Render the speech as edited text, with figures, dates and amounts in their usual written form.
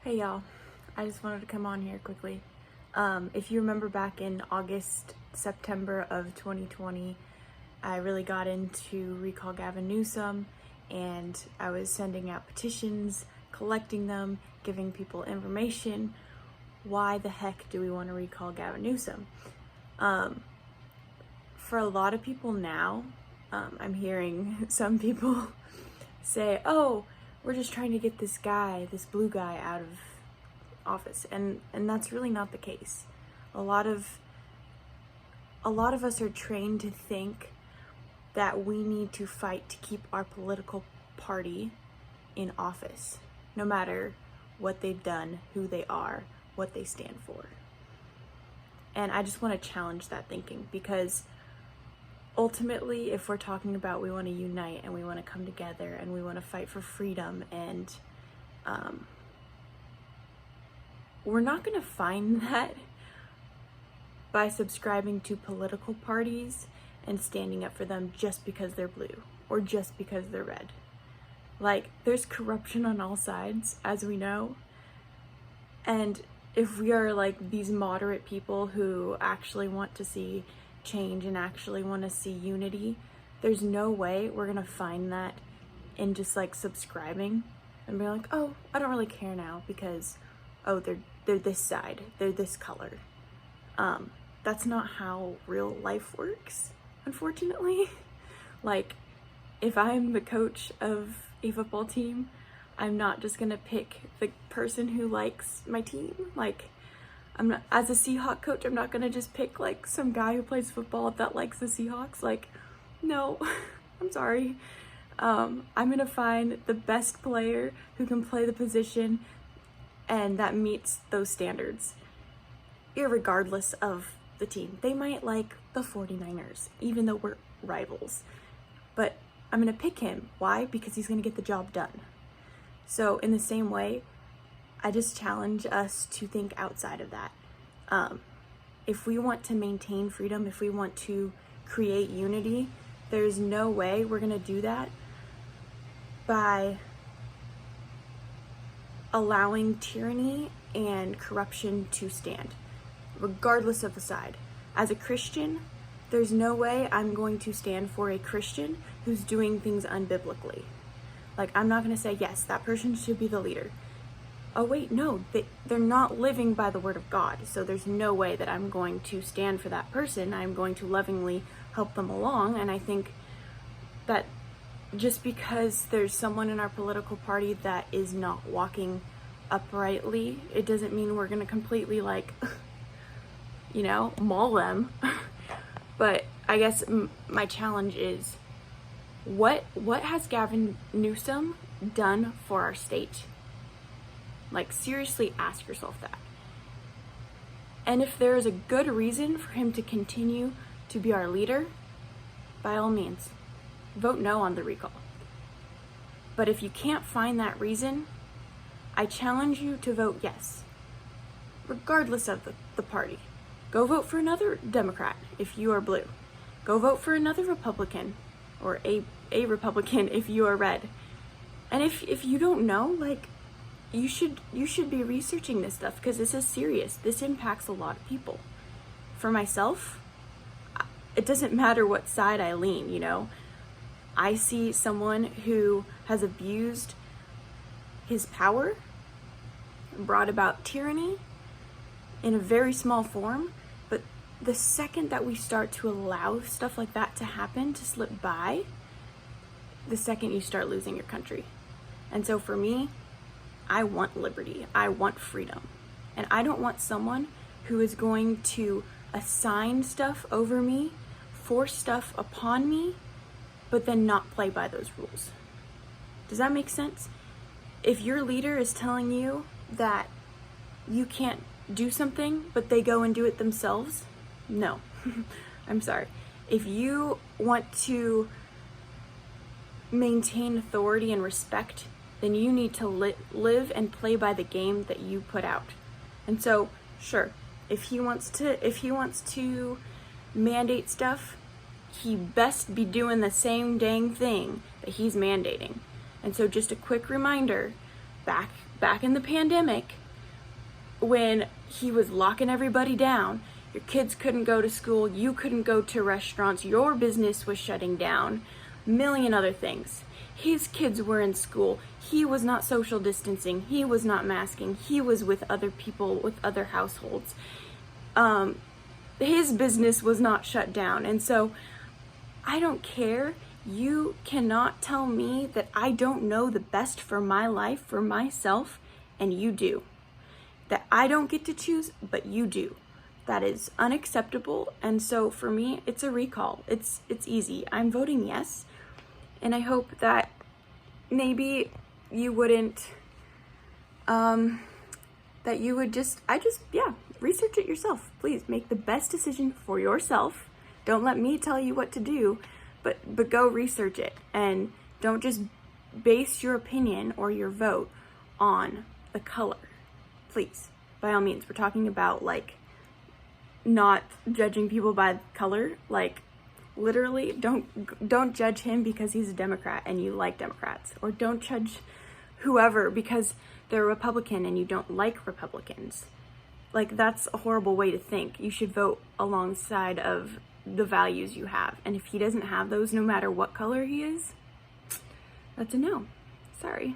Hey y'all, I just wanted to come on here quickly. If you remember back in August, September of 2020, I really got into recall Gavin Newsom, and I was sending out petitions, collecting them, giving people information. Why the heck do we want to recall Gavin Newsom? For a lot of people now, I'm hearing some people say, oh, we're just trying to get this guy, this blue guy, out of office, and that's really not the case. A lot of us are trained to think that we need to fight to keep our political party in office, no matter what they've done, who they are, what they stand for. And I just want to challenge that thinking, because ultimately, if we're talking about we want to unite and we want to come together and we want to fight for freedom, and we're not going to find that by subscribing to political parties and standing up for them just because they're blue or just because they're red. Like, there's corruption on all sides, as we know. And if we are like these moderate people who actually want to see change and actually want to see unity, there's no way we're gonna find that in just like subscribing and be like, oh, I don't really care now because, oh, they're this side, they're this color. That's not how real life works, unfortunately. Like, if I'm the coach of a football team, I'm not just gonna pick the person who likes my team. Like, I'm not, as a Seahawk coach, I'm not gonna just pick like some guy who plays football that likes the Seahawks. Like, no, I'm sorry. I'm gonna find the best player who can play the position and that meets those standards, irregardless of the team. They might like the 49ers, even though we're rivals, but I'm gonna pick him. Why? Because he's gonna get the job done. So in the same way, I just challenge us to think outside of that. If we want to maintain freedom, if we want to create unity, there's no way we're gonna do that by allowing tyranny and corruption to stand, regardless of the side. As a Christian, there's no way I'm going to stand for a Christian who's doing things unbiblically. Like, I'm not gonna say, yes, that person should be the leader. Oh wait, no, they're not living by the word of God, so there's no way that I'm going to stand for that person. I'm going to lovingly help them along, and I think that just because there's someone in our political party that is not walking uprightly, it doesn't mean we're gonna completely, like, maul them. But I guess my challenge is, what has Gavin Newsom done for our state? Like, seriously ask yourself that. And if there is a good reason for him to continue to be our leader, by all means, vote no on the recall. But if you can't find that reason, I challenge you to vote yes, regardless of the party. Go vote for another Democrat if you are blue. Go vote for another Republican, or a Republican if you are red. And if you don't know, like, you should be researching this stuff, because this is serious. This impacts a lot of people. For myself, it doesn't matter what side I lean, I see someone who has abused his power, brought about tyranny in a very small form, but the second that we start to allow stuff like that to happen, to slip by, the second you start losing your country. And so for me, I want liberty, I want freedom, and I don't want someone who is going to assign stuff over me, force stuff upon me, but then not play by those rules. Does that make sense? If your leader is telling you that you can't do something, but they go and do it themselves, no. I'm sorry. If you want to maintain authority and respect, then you need to live and play by the game that you put out. And so, sure, if he wants to mandate stuff, he best be doing the same dang thing that he's mandating. And so just a quick reminder, back back in the pandemic, when he was locking everybody down, your kids couldn't go to school, you couldn't go to restaurants, your business was shutting down, million other things. His kids were in school. He was not social distancing. He was not masking. He was with other people, with other households. His business was not shut down. And so I don't care. You cannot tell me that I don't know the best for my life, for myself, and you do. That I don't get to choose, but you do. That is unacceptable. And so for me, it's a recall. It's easy. I'm voting yes. And I hope that maybe you wouldn't, that you would research it yourself. Please make the best decision for yourself. Don't let me tell you what to do, but go research it. And don't just base your opinion or your vote on the color. Please, by all means. We're talking about, like, not judging people by color. Like, literally, don't judge him because he's a Democrat and you like Democrats, or don't judge whoever because they're Republican and you don't like Republicans. Like, that's a horrible way to think. You should vote alongside of the values you have, and if he doesn't have those, no matter what color he is, that's a no. Sorry.